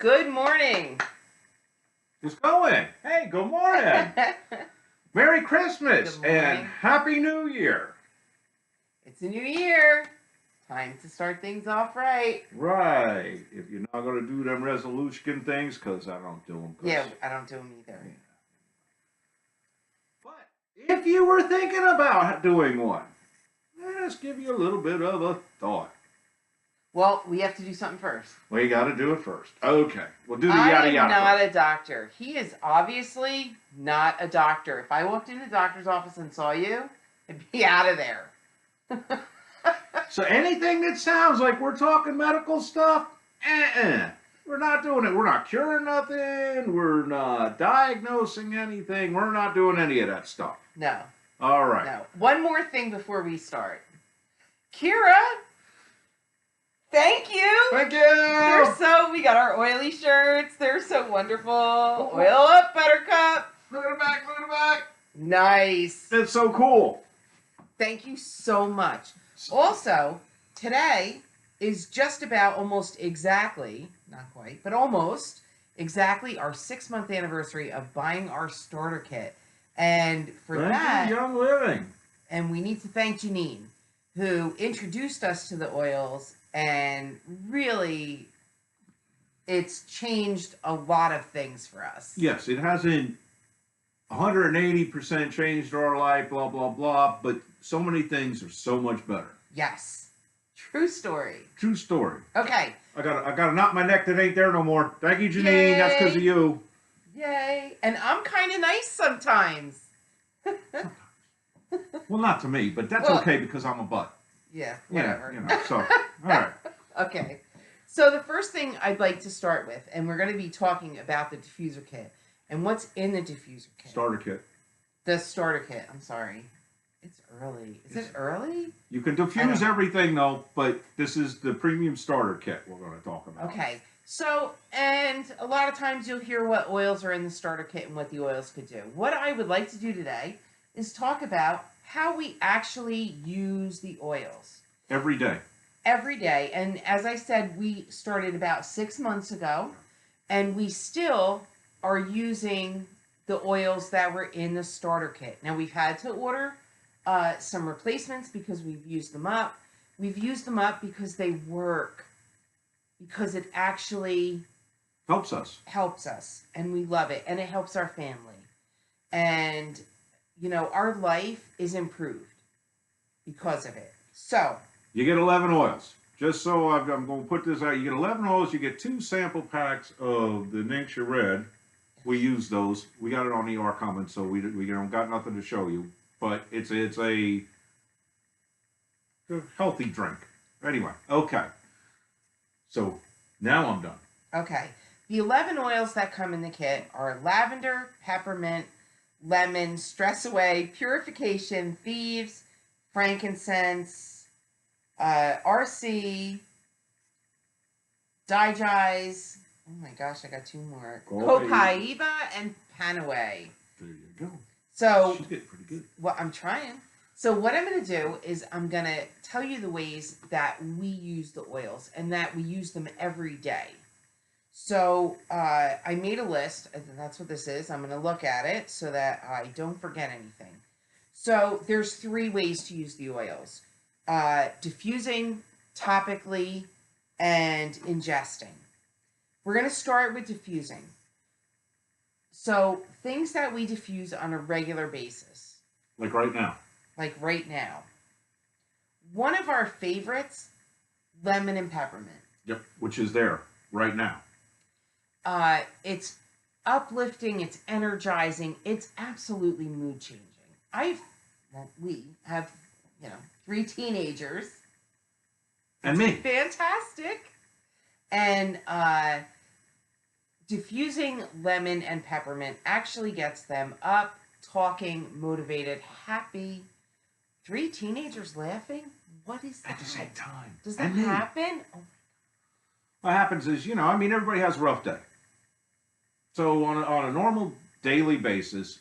Good morning. It's going. Hey, good morning. Merry Christmas Good morning. and Happy New Year. It's a new year. Time to start things off right. Right. If you're not going to do them resolution things, because I don't do them. Yeah, I don't do them either. But if you were thinking about doing one, let's give you a little bit of a thought. Well, we have to do something first. Well, you got to do it first. Okay. We'll do the I yada am yada. not first. a doctor. He is obviously not a doctor. If I walked into the doctor's office and saw you, I'd be out of there. So anything that sounds like we're talking medical stuff, we're not doing it. We're not curing nothing. We're not diagnosing anything. We're not doing any of that stuff. No. All right. No. One more thing before we start. Kira, thank you. Thank you. We got our oily shirts. They're so wonderful. Oil up, Buttercup. Look at the back. Look at the back. Nice. It's so cool. Thank you so much. Also, today is just about almost exactly, not quite, but almost exactly our 6-month anniversary of buying our starter kit. And for Thank you, Young Living. and we need to thank Janine, who introduced us to the oils, and really, it's changed a lot of things for us. Yes, it hasn't 180% changed our life, blah, blah, blah, but so many things are so much better. Yes. True story. True story. Okay. I got a knot in my neck that ain't there no more. Thank you, Janine. Yay. That's because of you. Yay. And I'm kind of nice sometimes. Well, not to me, but that's Well, okay because I'm a butt. Yeah, whatever. Yeah, so, all right. Okay. So the first thing I'd like to start with, and we're going to be talking about the diffuser kit and what's in the diffuser kit. Starter kit. The starter kit. I'm sorry. It's early. Is it early? You can diffuse everything, though, but this is the premium starter kit we're going to talk about. Okay. So, and a lot of times you'll hear what oils are in the starter kit and what the oils could do. What I would like to do today is talk about how we actually use the oils. Every day. Every day. And as I said, we started about 6 months ago, and we still are using the oils that were in the starter kit. Now, we've had to order some replacements because we've used them up. We've used them up because they work, because it actually Helps us, and we love it, and it helps our family. And, you know, our life is improved because of it. So, you get 11 oils. Just so I'm going to put this out, you get 11 oils, you get 2 sample packs of the Ningxia Red. We use those. We got it on ER Commons, so we don't got nothing to show you. But it's a healthy drink. Anyway, okay. So now I'm done. okay. The 11 oils that come in the kit are lavender, peppermint, lemon, stress away, purification, thieves, frankincense, RC, Digize. Oh my gosh, I got 2 more. Copaiba and Panaway. There you go. So, She's getting pretty good. well, I'm trying. So what I'm going to do is I'm going to tell you the ways that we use the oils and that we use them every day. So I made a list. And that's what this is. I'm going to look at it so that I don't forget anything. So there's 3 ways to use the oils. Diffusing, topically, and ingesting. We're going to start with diffusing. So things that we diffuse on a regular basis. Like right now. Like right now. One of our favorites, lemon and peppermint. Yep, which is there right now. It's uplifting, it's energizing, it's absolutely mood changing. We have, 3 teenagers. And me. Fantastic. And diffusing lemon and peppermint actually gets them up, talking, motivated, happy. 3 teenagers laughing? What is that? At the same time. Does that happen? Oh. What happens is, everybody has a rough day. So on a normal daily basis,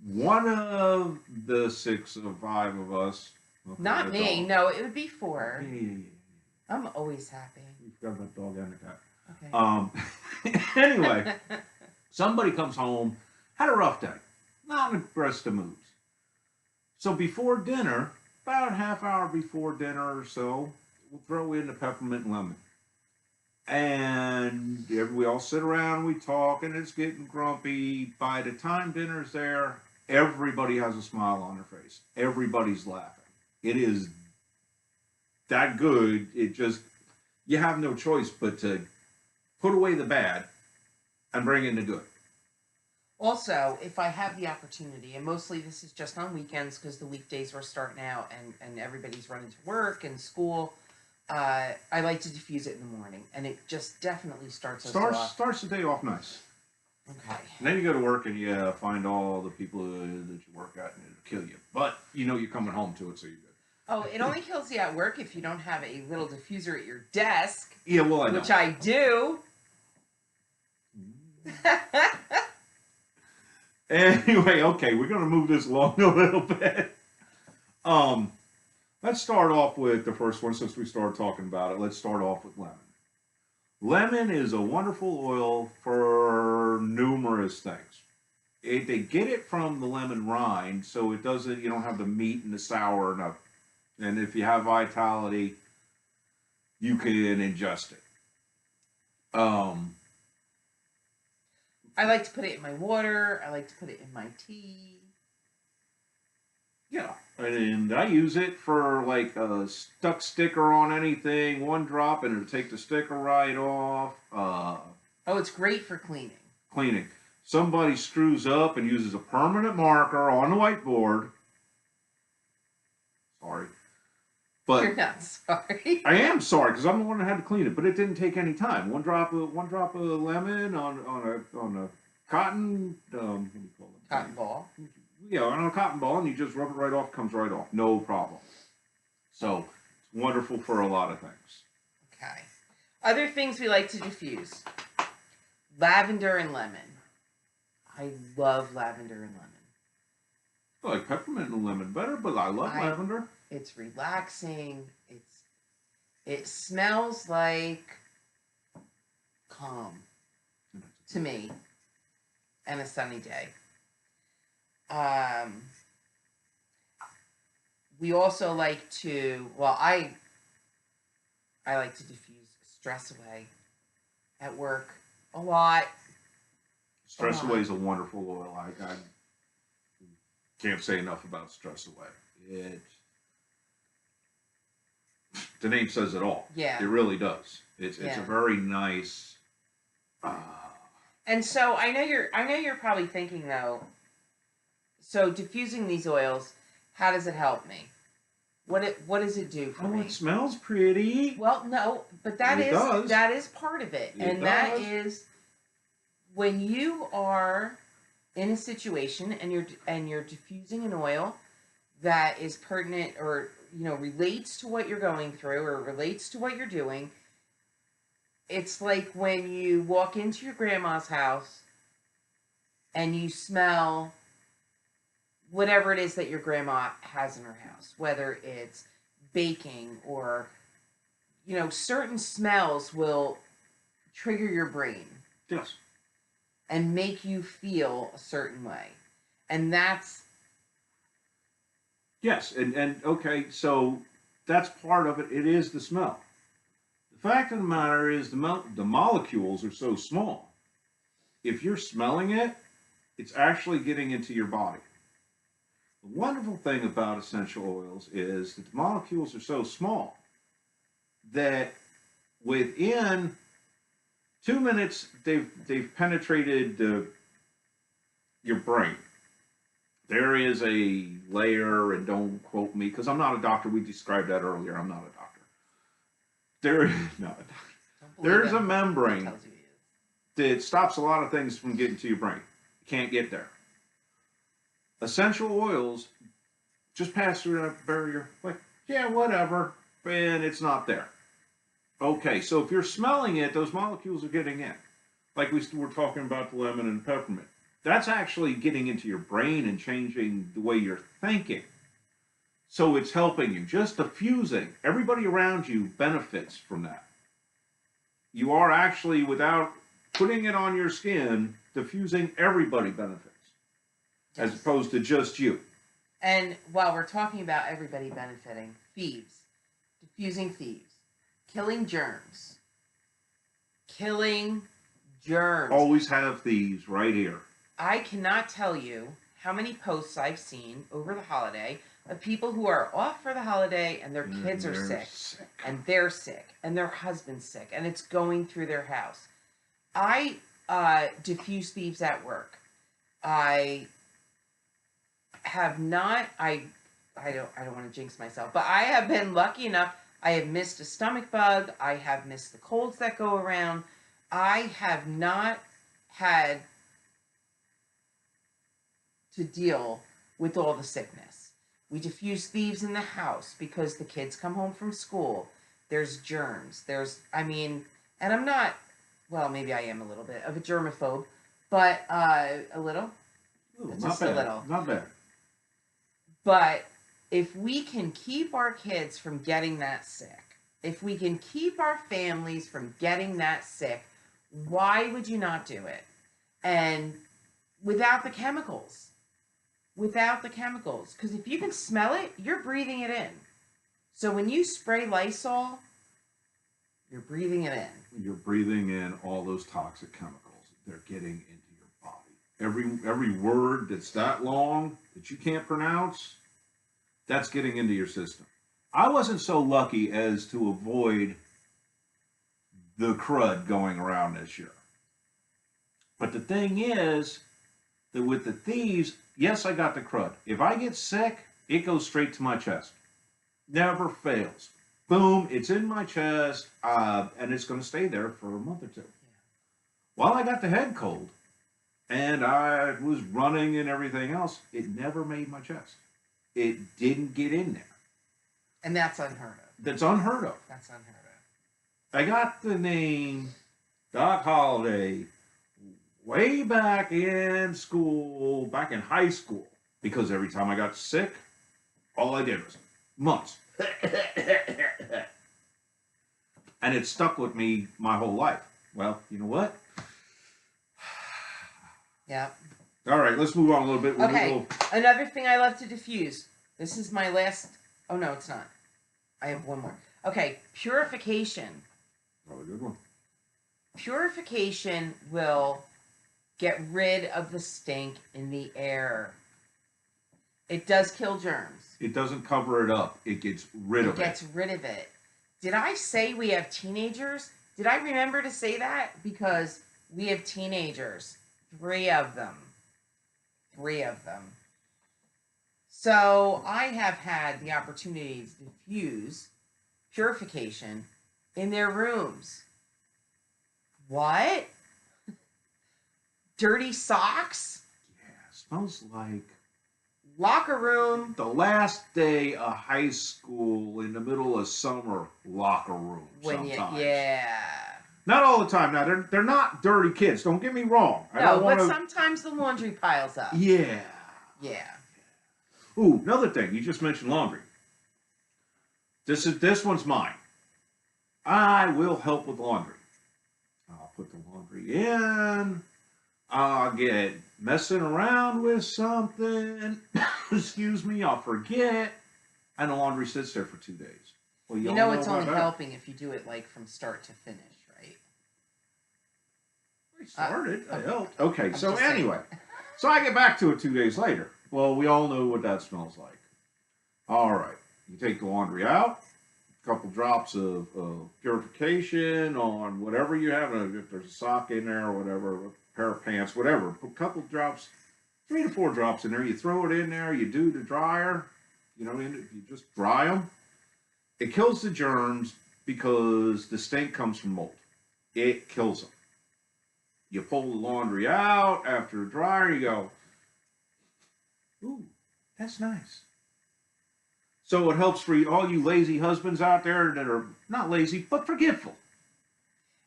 one of the 6 or 5 of us. Not me. No, it would be 4. Yeah. I'm always happy. We've got that dog and the cat. Okay. Anyway, somebody comes home, had a rough day, not in the best of moods. So before dinner, about a half hour before dinner or so, we'll throw in the peppermint and lemon. And we all sit around, we talk, and it's getting grumpy. By the time dinner's there, everybody has a smile on their face. Everybody's laughing. It is that good. It just, you have no choice but to put away the bad and bring in the good. Also, if I have the opportunity, and mostly this is just on weekends because the weekdays are starting out and everybody's running to work and school, I like to diffuse it in the morning, and it just definitely starts us off. Starts the day off nice. Okay. And then you go to work and you find all the people that you work at and it'll kill you. But you know you're coming home to it, so you're good. Oh, it only kills you at work if you don't have a little diffuser at your desk. Yeah, well, I know. Which I do. Anyway, okay, we're gonna move this along a little bit. Let's start off with the first one since we started talking about it. Let's start off with lemon. Lemon is a wonderful oil for numerous things. They get it from the lemon rind, so it doesn't. You don't have the meat and the sour enough. And if you have vitality, you can ingest it. I like to put it in my water. I like to put it in my tea. Yeah, and I use it for like a stuck sticker on anything, one drop, and it'll take the sticker right off. Oh, it's great for cleaning. Cleaning. Somebody screws up and uses a permanent marker on the whiteboard. Sorry. But you're not sorry. I am sorry because I'm the one that had to clean it, but it didn't take any time. One drop of lemon on a cotton what do you call it? Cotton ball. Yeah, on a cotton ball, and you just rub it right off. Comes right off, no problem. So it's wonderful for a lot of things. Okay. Other things we like to diffuse: lavender and lemon. I love lavender and lemon. I like peppermint and lemon better, but I love lavender. It's relaxing. It smells like calm to me, and a sunny day. We also like to. Well, I like to diffuse stress away at work a lot. Stress Away is a wonderful oil. I can't say enough about Stress Away. The name says it all. Yeah. It really does. It's a very nice. And so I know you're probably thinking though. So diffusing these oils, how does it help me? What does it do for me? It smells pretty. Well, no, but that is part of it. That is when you are in a situation and you're diffusing an oil that is pertinent or relates to what you're going through or relates to what you're doing. It's like when you walk into your grandma's house and you smell whatever it is that your grandma has in her house, whether it's baking or, certain smells will trigger your brain. Yes. And make you feel a certain way. And that's... Yes, and okay, so that's part of it. It is the smell. The fact of the matter is the molecules are so small. If you're smelling it, it's actually getting into your body. The wonderful thing about essential oils is that the molecules are so small that within 2 minutes they've penetrated your brain. There is a layer, and don't quote me because I'm not a doctor. We described that earlier. I'm not a doctor. There is not a doctor. There's a membrane that stops a lot of things from getting to your brain. You can't get there. Essential oils just pass through that barrier. Like, yeah, whatever, and it's not there. Okay, so if you're smelling it, those molecules are getting in. Like we were talking about the lemon and peppermint. That's actually getting into your brain and changing the way you're thinking. So it's helping you. Just diffusing. Everybody around you benefits from that. you are actually, without putting it on your skin, diffusing everybody benefits, as Yes. opposed to just you. And while we're talking about everybody benefiting, thieves, diffusing thieves, killing germs, killing germs. Always have thieves right here. I cannot tell you how many posts I've seen over the holiday of people who are off for the holiday and their kids are They're sick, and they're sick, and their husband's sick, and it's going through their house. I diffuse thieves at work. I have not. I don't want to jinx myself, but I have been lucky enough. I have missed a stomach bug. I have missed the colds that go around. I have not had to deal with all the sickness. We diffuse thieves in the house because the kids come home from school. There's germs. And I'm not, well, maybe I am a little bit of a germaphobe, but a little. Ooh, not Just bad. a little. Not bad. But if we can keep our kids from getting that sick, if we can keep our families from getting that sick, why would you not do it? And without the chemicals. Because if you can smell it, you're breathing it in. So when you spray Lysol, you're breathing it in. You're breathing in all those toxic chemicals. They're getting into your body. Every word that's that long that you can't pronounce, that's getting into your system. I wasn't so lucky as to avoid the crud going around this year. But the thing is that with the thieves, yes, I got the crud. If I get sick, it goes straight to my chest. Never fails. Boom, it's in my chest, and it's going to stay there for a month or two. While I got the head cold, and I was running and everything else, it never made my chest. It didn't get in there. And that's unheard of. That's unheard of. That's unheard of. I got the name Doc Holliday way back in school, back in high school, because every time I got sick, all I did was months. And it stuck with me my whole life. Well, you know what? Yeah. All right, let's move on a little bit. Okay, another thing I love to diffuse. This is my last. Oh, no, it's not. I have one more. Okay, purification. Probably a good one. Purification will get rid of the stink in the air. It does kill germs. It doesn't cover it up. It gets rid of it. It gets rid of it. Did I say we have teenagers? Did I remember to say that? Because we have teenagers. 3 of them. 3 of them. So I have had the opportunity to diffuse purification in their rooms. What? Dirty socks? Yeah, smells like Locker room? the last day of high school in the middle of summer locker room. Sometimes. Yeah. Not all the time. Now they're not dirty kids. Don't get me wrong. I No, don't but want to. sometimes the laundry piles up. Yeah. Yeah. Ooh, another thing. You just mentioned laundry. This one's mine. I will help with laundry. I'll put the laundry in. I'll get messing around with something. Excuse me, I'll forget. And the laundry sits there for 2 days. Well, You y'all know it's about only that. helping if you do it like from start to finish, right? I started. I okay. helped. Okay, I'm so just saying. anyway. So I get back to it 2 days later. Well, we all know what that smells like. All right. You take the laundry out. A couple drops of purification on whatever you have. If there's a sock in there or whatever, a pair of pants, whatever. A couple drops, 3 to 4 drops in there. You throw it in there. You do the dryer. You know, you just dry them. It kills the germs because the stink comes from mold. It kills them. You pull the laundry out after the dryer. You go, ooh, that's nice. So it helps for all you lazy husbands out there that are not lazy, but forgetful.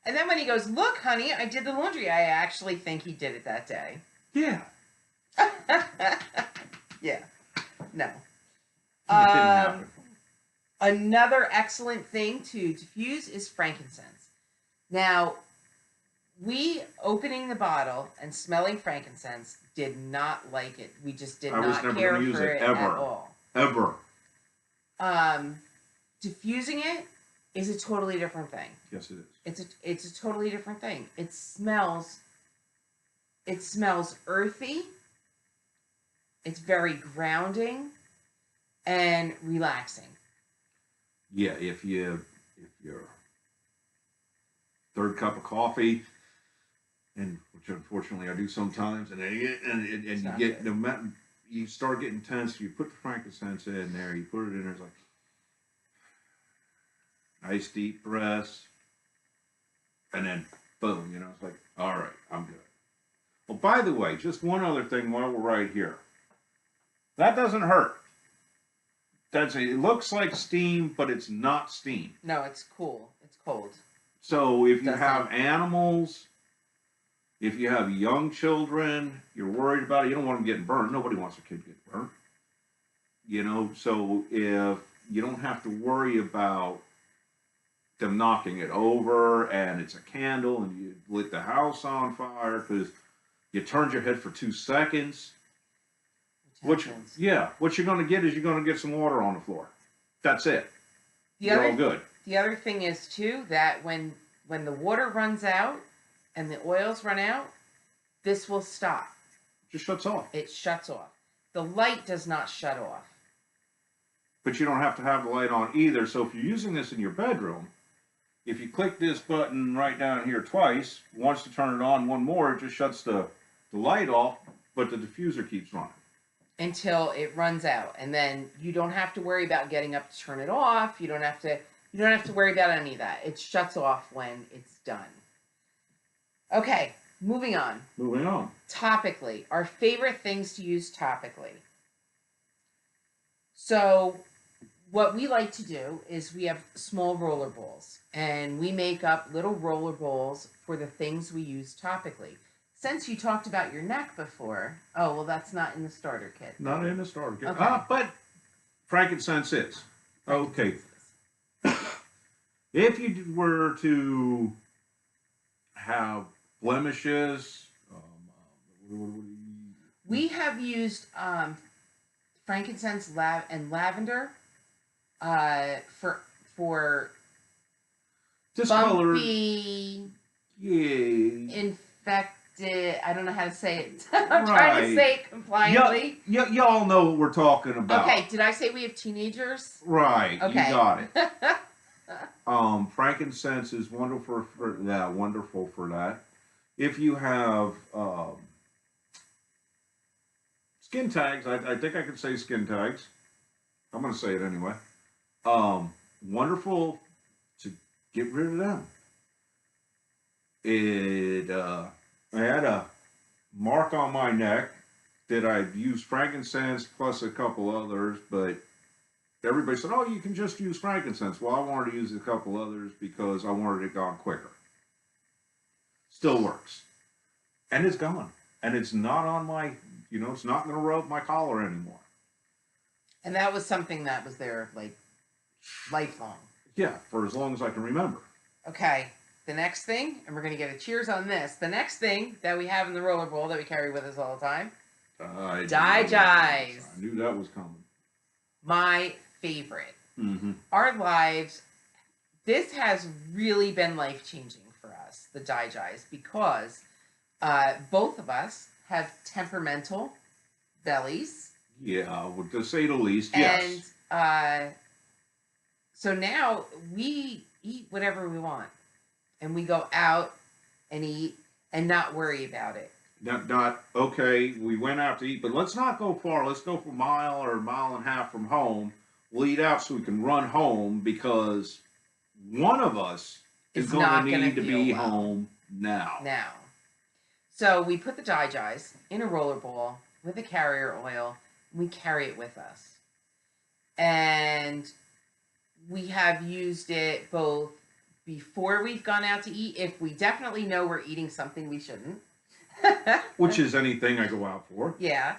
And then when he goes, look, honey, I did the laundry. I actually think he did it that day. Yeah. Yeah. No. It didn't happen. Another excellent thing to diffuse is frankincense. Now, we opening the bottle and smelling frankincense did not like it. We just did I was not never care gonna use for it, it ever. at all. Ever. Diffusing it is a totally different thing. Yes, it is. It's a totally different thing. It smells earthy. It's very grounding and relaxing. Yeah, if your third cup of coffee, and which unfortunately I do sometimes, and you get you start getting tense. You put the frankincense in there. You put it in there. It's like nice deep breaths, and then boom. It's like, all right, I'm good. Well, by the way, just one other thing while we're right here. That doesn't hurt. It looks like steam, but it's not steam. No, it's cool. It's cold. So if you have animals, if you have young children, you're worried about it. You don't want them getting burned. Nobody wants a kid to get burned. So if you don't have to worry about them knocking it over, and it's a candle, and you lit the house on fire because you turned your head for 2 seconds. What you're going to get is you're going to get some water on the floor. That's it. You're all good. The other thing is too that when the water runs out and the oils run out, this will stop. It just shuts off. It shuts off. The light does not shut off. But you don't have to have the light on either. So if you're using this in your bedroom, if you click this button right down here twice, once to turn it on, one more, it just shuts the light off, but the diffuser keeps running. Until it runs out, and then you don't have to worry about getting up to turn it off. You don't have to worry about any of that. It shuts off when it's done. Okay, moving on. Topically, our favorite things to use topically. So what we like to do is we have small roller balls, and we make up little roller balls for the things we use topically. Since you talked about your neck before, that's not in the starter kit. Not in the starter kit. Okay. But frankincense is. Okay. If you were to have blemishes, we have used frankincense and lavender for discolored, bumpy, infected. I don't know how to say it. I'm trying to say it compliantly. Y'all know what we're talking about. Okay, did I say we have teenagers? Right. Okay. You got it. Frankincense is wonderful for that. Wonderful for that. If you have skin tags, I think I can say skin tags. I'm going to say it anyway. Wonderful to get rid of them. I had a mark on my neck that I'd used frankincense plus a couple others, but everybody said, you can just use frankincense. Well, I wanted to use a couple others because I wanted it gone quicker. Still works. And it's gone. And it's not on my, it's not going to rub my collar anymore. And that was something that was there, lifelong. Yeah, for as long as I can remember. Okay. The next thing, and we're going to get a cheers on this, the next thing that we have in the roller bowl that we carry with us all the time, DiGize. I knew that was coming. My favorite. Mm-hmm. Our lives, this has really been life-changing for us, the DiGize, because both of us have temperamental bellies. Yeah, to say the least, yes. And so now we eat whatever we want. And we go out and eat and not worry about it. Okay, we went out to eat, but let's not go far. Let's go for a mile or a mile and a half from home. We'll eat out so we can run home because one of us is going to need to be home now. So we put the DiGize in a roller ball with a carrier oil, and we carry it with us. And we have used it both before we've gone out to eat, if we definitely know we're eating something we shouldn't. Which is anything I go out for. Yeah.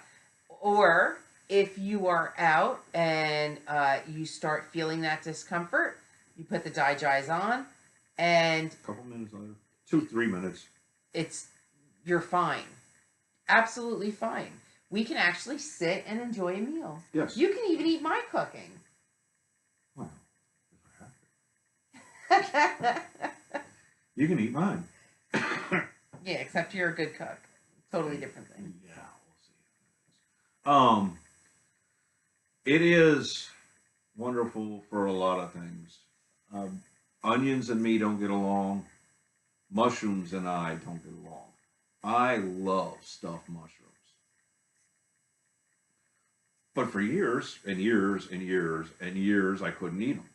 Or if you are out and you start feeling that discomfort, you put the DiGize on, And A couple minutes later, 2, 3 minutes. it's you're fine. Absolutely fine. We can actually sit and enjoy a meal. Yes. You can even eat my cooking. Well, Yeah, you can eat mine. except you're a good cook. Totally different thing. Yeah, we'll see. It is wonderful for a lot of things. Onions and me don't get along. Mushrooms and I don't get along. I love stuffed mushrooms. But for years and years and years and years, I couldn't eat them.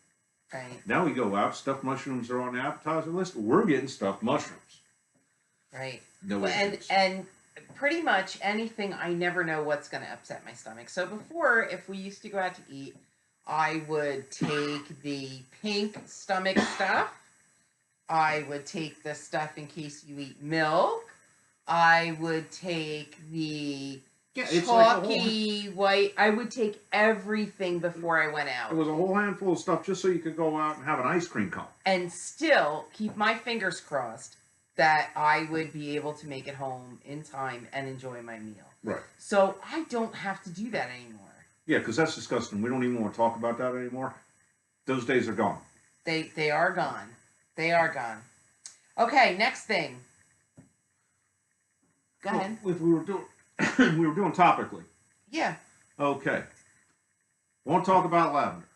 Right. Now we go out, stuffed mushrooms are on the appetizer list. We're getting stuffed mushrooms. Right. No Well, issues. and pretty much anything, I never know what's going to upset my stomach. So before, if we used to go out to eat, I would take the pink stomach stuff. I would take the stuff in case you eat milk. I would take the Yeah, it's like a whole, chalky white. I would take everything before I went it out. was a whole handful of stuff just so you could go out and have an ice cream cone. And still keep my fingers crossed that I would be able to make it home in time and enjoy my meal. Right. So I don't have to do that anymore. Yeah, because that's disgusting. We don't even want to talk about that anymore. Those days are gone. They are gone. They are gone. Okay, next thing. Go ahead. Well, if we were doing, we were doing topically. Yeah. Okay. Want to talk about lavender?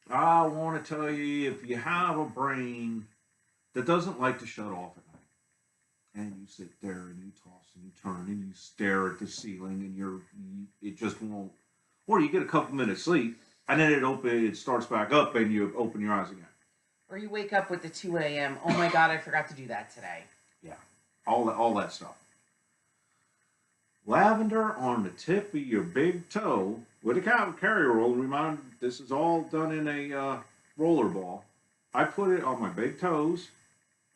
I want to tell you, if you have a brain that doesn't like to shut off at night, and you sit there and you toss and you turn and you stare at the ceiling and it just won't, or you get a couple minutes sleep and then it starts back up and you open your eyes again. Or you wake up with the 2 a.m. Oh my God, I forgot to do that today. Yeah, all that stuff. Lavender on the tip of your big toe with a carrier roll. Remind, this is all done in a roller ball. I put it on my big toes.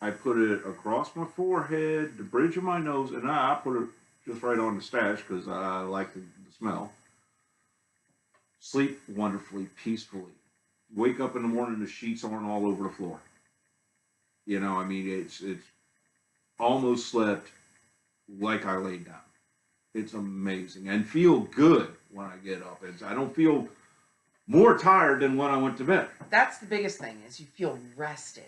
I put it across my forehead, the bridge of my nose, and I put it just right on the stash because I like the smell. Sleep wonderfully, peacefully. Wake up in the morning, the sheets aren't all over the floor. You know, I mean, it's almost slept like I laid down. It's amazing and feel good when I get up. I don't feel more tired than when I went to bed. That's the biggest thing is you feel rested.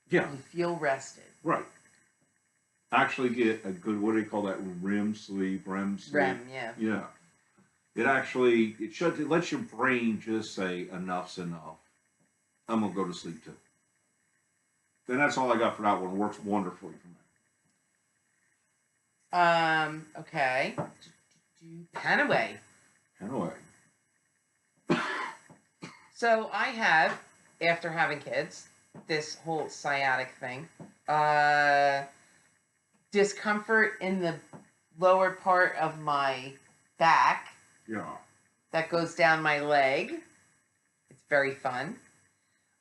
Yeah, You feel rested. right. Actually get a good, what do they call that, REM sleep. REM, yeah. Yeah. It lets your brain just say, enough's enough. I'm going to go to sleep too. Then that's all I got for that one. It works wonderfully for me. Okay. Panaway. Anyway. So I have, after having kids, this whole sciatic thing. Discomfort in the lower part of my back Yeah. that goes down my leg. It's very fun.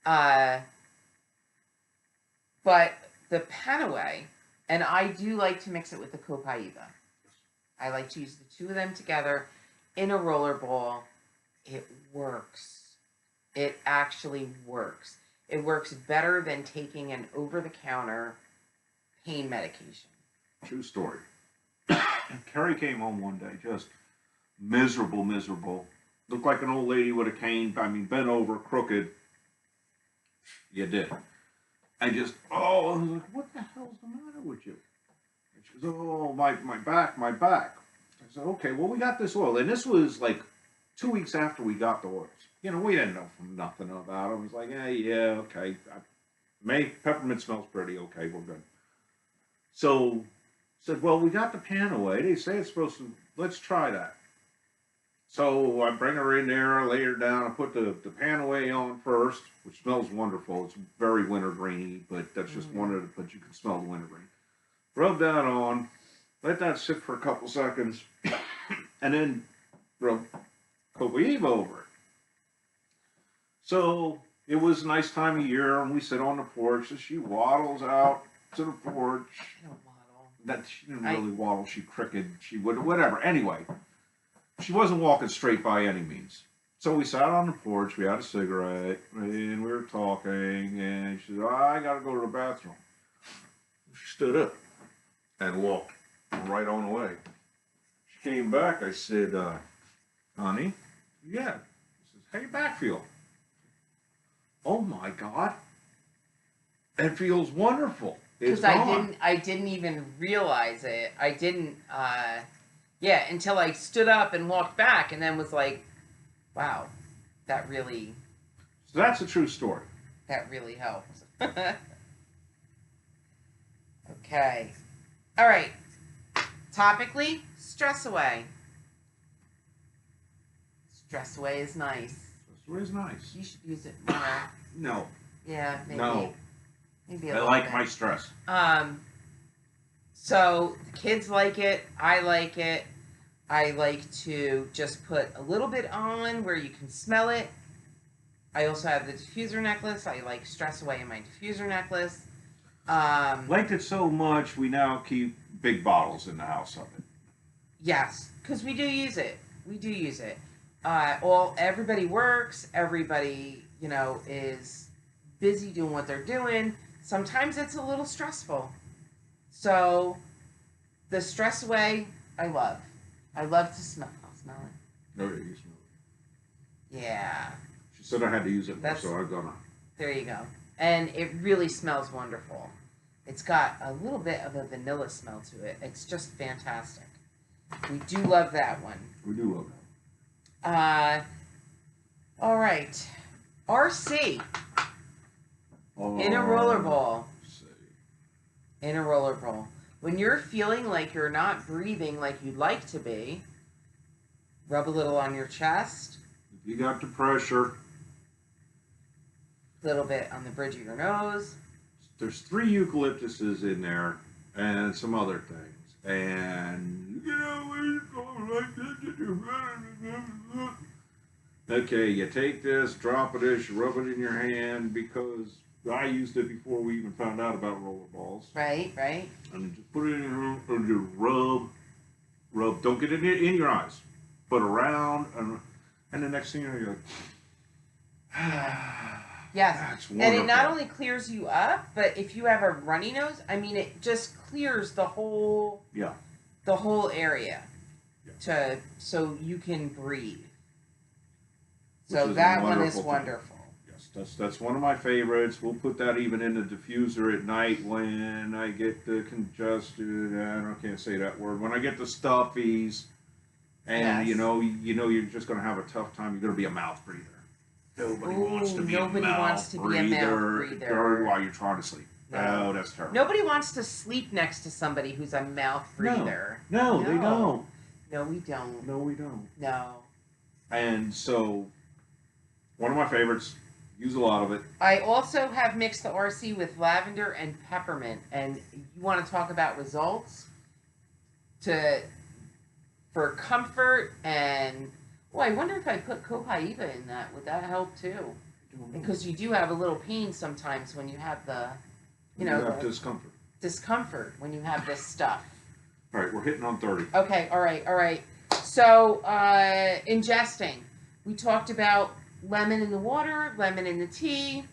But the Panaway, and I do like to mix it with the Copaiba. I like to use the two of them together in a roller ball. It works. It actually works. It works better than taking an over-the-counter pain medication. True story. Carrie came home one day just miserable. Looked like an old lady with a cane. I mean, bent over, crooked. You did. I just, I was like, what the hell's the matter with you? And she goes, oh, my back. I said, okay, well, we got this oil. And this was like 2 weeks after we got the oils. You know, we didn't know nothing about it. It was like, yeah, okay. Peppermint smells pretty. Okay, we're good. So, said, well, we got the Panaway. They say it's supposed to, let's try that. So I bring her in there, I lay her down, I put the Panaway on first, which smells wonderful. It's very wintergreeny, but that's just one of the, but you can smell the wintergreen. Rub that on, let that sit for a couple seconds, and then rub Copaiba over it. So it was a nice time of year, and we sit on the porch, and she waddles out to the porch. I don't waddle. That she didn't really waddle, she cricket, she would, whatever. Anyway, she wasn't walking straight by any means. So we sat on the porch, we had a cigarette, and we were talking, and she said, oh, I gotta go to the bathroom. She stood up and walked right on away. She came back, I said, honey, yeah. She says, how your back feel? Oh my God. It feels wonderful. It's Because gone. I didn't even realize it. I didn't, yeah, until I stood up and walked back, and then was like, wow, that really So that's a true story. helped. Okay. All right. Topically, stress away. Stress away is nice. This is nice. You should use it more. No. Yeah, maybe. No. Maybe a I little like bit. my stress. So the kids like it. I like it. I like to just put a little bit on where you can smell it. I also have the diffuser necklace. I like stress away in my diffuser necklace. Liked it so much, we now keep big bottles in the house of it. Yes, because we do use it. We do use it. Everybody works. Everybody, is busy doing what they're doing. Sometimes it's a little stressful. So, the stress away, I love. I love to smell. I'll smell it. Oh, yeah, you smell it. Yeah, She said I had to use it more, That's- so I'm gonna. there you go. And it really smells wonderful. It's got a little bit of a vanilla smell to it. It's just fantastic. We do love that one. We do love that. All right. RC in a Oh, rollerball. see. In a rollerball. When you're feeling like you're not breathing like you'd like to be, rub a little on your chest, If you got the pressure, a little bit on the bridge of your nose. there's 3 eucalyptuses in there and some other things. And it's going like this. Okay, you take this, drop it this, you rub it in your hand because I used it before we even found out about rollerballs. Right, right. And just put it in your hand and just rub. Don't get it in your eyes, but around, and the next thing you know, you're like, Yes. that's And wonderful. it not only clears you up, but if you have a runny nose, I mean, it just clears the whole Yeah. area so you can breathe. Which So is a that one is wonderful thing. wonderful. Yes, that's one of my favorites. We'll put that even in the diffuser at night when I get the congested. I can't say that word. When I get the stuffies, and Yes. you're just going to have a tough time. You're going to be a mouth breather. Nobody Ooh, wants to be nobody a mouth wants to be a mouth breather. while you're trying to sleep. No. Oh, that's terrible. Nobody wants to sleep next to somebody who's a mouth breather. No, they No. don't. No, we don't. No, we don't. No. And so, one of my favorites. Use a lot of it. I also have mixed the RC with lavender and peppermint, and you want to talk about results for comfort and. Oh, I wonder if I put Copaiba in that. Would that help too? Because you do have a little pain sometimes when you have the, You have the discomfort. discomfort when you have this stuff. All right, we're hitting on 30. Okay, all right. So, ingesting. We talked about lemon in the water, lemon in the tea.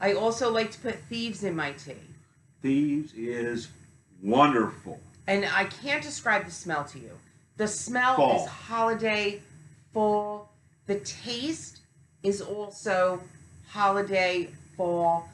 I also like to put thieves in my tea. Thieves is wonderful. And I can't describe the smell to you. The smell Fall. is holiday, fall. The taste is also holiday, fall.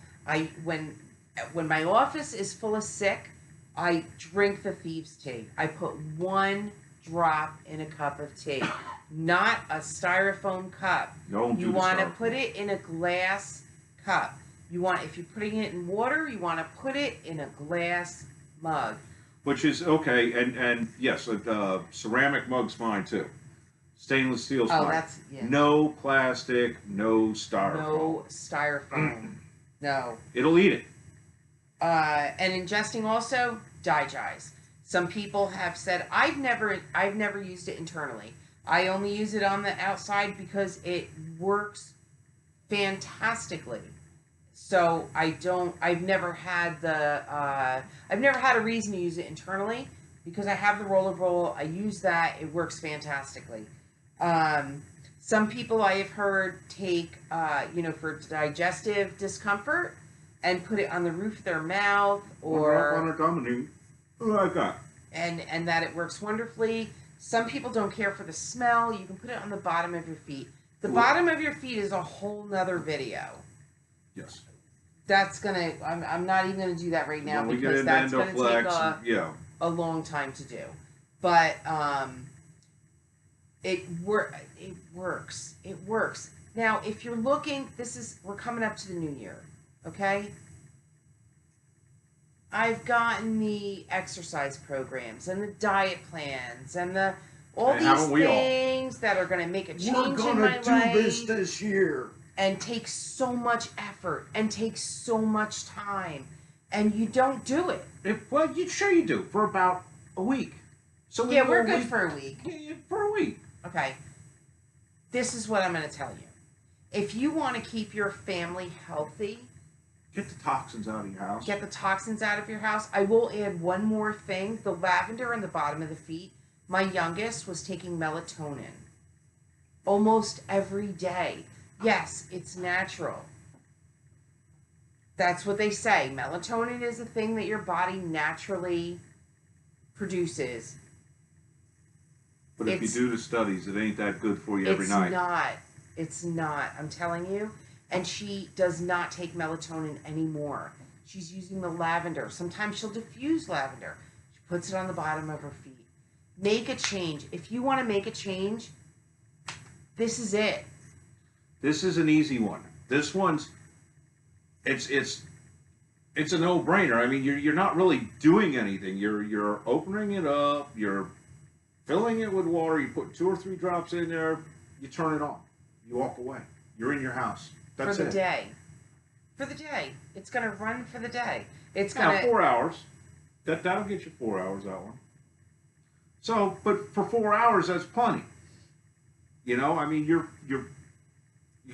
When my office is full of sick, I drink the thieves tea. I put 1 drop in a cup of tea, not a styrofoam cup. Don't You do the want to styrofoam. put it in a glass cup. If you're putting it in water, you want to put it in a glass mug. Which is okay, and yes, ceramic mug's fine too. Stainless steel's Oh, fine. that's yeah. No plastic, no styrofoam. No styrofoam. No. It'll eat it. And ingesting also Digize. Some people have said I've never used it internally. I only use it on the outside because it works fantastically. So I've never had a reason to use it internally because I have the rollerball. I use that. It works fantastically. Some people I have heard take, for digestive discomfort and put it on the roof of their mouth, Or up on or a thumb and like that. and that it works wonderfully. Some people don't care for the smell. You can put it on the bottom of your feet. The Ooh. bottom of your feet is a whole nother video. Yes. That's gonna. I'm not even gonna do that right now When we get because into that's gonna take Endoflex, yeah. a long time to do. But it works. It works. Now, if you're looking, we're coming up to the new year, okay? I've gotten the exercise programs and the diet plans and all And these haven't we all? things that are going to make a change We're in gonna my do life this year. and take so much effort and take so much time, and you don't do it. Well, sure you do for about a week. So Yeah, we're go good week- for a week. Yeah, for a week. Okay. This is what I'm going to tell you. If you want to keep your family healthy, Get the toxins out of your house. get the toxins out of your house, I will add one more thing. The lavender on the bottom of the feet. My youngest was taking melatonin almost every day. Yes, it's natural. That's what they say. Melatonin is a thing that your body naturally produces. But if you It's- do the studies, it ain't that good for you every night. It's not. I'm telling you. And she does not take melatonin anymore. She's using the lavender. Sometimes she'll diffuse lavender. She puts it on the bottom of her feet. Make a change. If you want to make a change, this is it. This is an easy one. This one's it's a no-brainer. I mean, you're not really doing anything. You're opening it up. You're filling it with water. You put 2 or 3 drops in there. You turn it on. You walk away. You're in your house. That's For the it. day. For the day. It's going to run for the day. It's Now, going to... 4 hours. That'll get you 4 hours, that one. So, but for 4 hours, that's plenty. You know, I mean, you're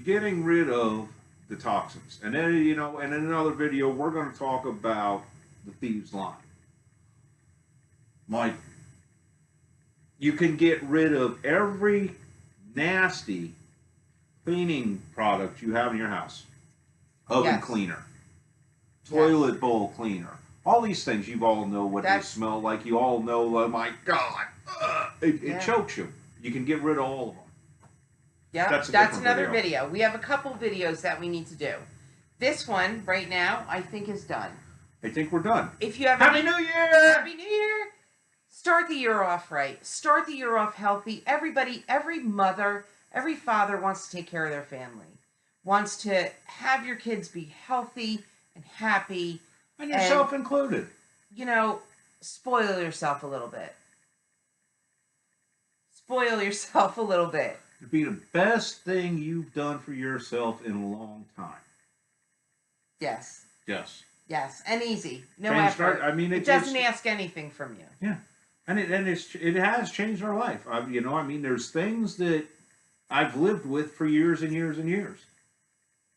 getting rid of the toxins. And then, in another video, we're going to talk about the thieves' line. Like, you can get rid of every nasty cleaning product you have in your house. Oven Yes. cleaner, toilet bowl cleaner, all these things you all know what That's- they smell like. You all know, oh my God, it Yeah. chokes you. You can get rid of all of them. Yeah, That's that's, a different another video. video. We have a couple videos that we need to do. This one, right now, I think is done. I think we're done. If you have Happy any... New Year! Happy New Year! Start the year off right. Start the year off healthy. Everybody, every mother, every father wants to take care of their family. Wants to have your kids be healthy and happy. And yourself included. Spoil yourself a little bit. Spoil yourself a little bit. It'd be the best thing you've done for yourself in a long time. Yes. Yes. Yes. And easy. No Changed effort. I mean, It doesn't ask anything from you. Yeah, and it has changed our life. There's things that I've lived with for years and years and years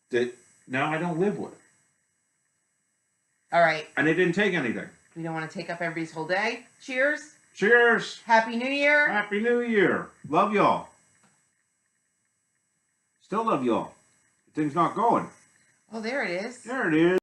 that now I don't live with, All right. and it didn't take anything. We don't want to take up everybody's whole day. Cheers. Cheers! Happy New Year. Happy New Year! Love y'all. Still love y'all. The thing's not going. Oh, there it is. There it is.